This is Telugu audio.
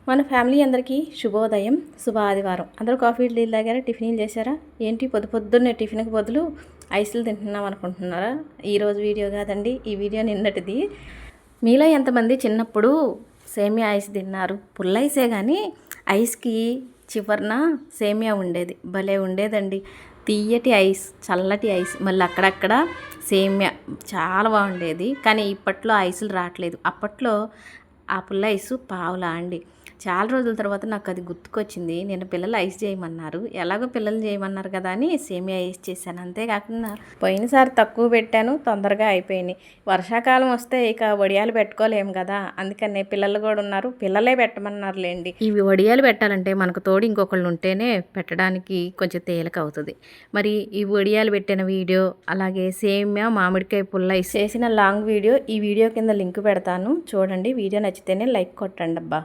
మన ఫ్యామిలీ అందరికీ శుభోదయం, శుభ ఆదివారం. అందరూ కాఫీ టీలు తాగారా? టిఫిన్లు చేశారా? ఏంటి పొద్దున్నే టిఫిన్కి బదులు ఐస్లు తింటున్నాం అనుకుంటున్నారా? ఈరోజు వీడియో కాదండి, ఈ వీడియో నిన్నటిది. మీలో ఎంతమంది చిన్నప్పుడు సేమియా ఐస్ తిన్నారు? పుల్ల ఐసే కానీ ఐస్కి చివరన సేమియా ఉండేది, భలే ఉండేదండి. తీయటి ఐస్, చల్లటి ఐస్, మళ్ళీ అక్కడక్కడ సేమియా, చాలా బాగుండేది. కానీ ఇప్పట్లో ఐసులు రావట్లేదు. అప్పట్లో ఆ పుల్ల ఐసు పావులా అండి. చాలా రోజుల తర్వాత నాకు అది గుర్తుకొచ్చింది. నేను పిల్లలు ఐస్ చేయమన్నారు, ఎలాగో పిల్లలు చేయమన్నారు కదా అని సేమియా ఐస్ చేశాను. అంతేకాకుండా పోయినసారి తక్కువ పెట్టాను, తొందరగా అయిపోయినాయి. వర్షాకాలం వస్తే ఇక వడియాలు పెట్టుకోలేము కదా, అందుకనే పిల్లలు కూడా ఉన్నారు, పిల్లలే పెట్టమన్నారులేండి. ఇవి వడియాలు పెట్టాలంటే మనకు తోడు ఇంకొకళ్ళు ఉంటేనే పెట్టడానికి కొంచెం తేలిక అవుతుంది. మరి ఈ వడియాలు పెట్టిన వీడియో, అలాగే సేమియా మామిడికాయ పుల్ల ఐస్ చేసిన లాంగ్ వీడియో ఈ వీడియో కింద లింక్ పెడతాను, చూడండి. వీడియో నచ్చితేనే లైక్ కొట్టండి అబ్బా.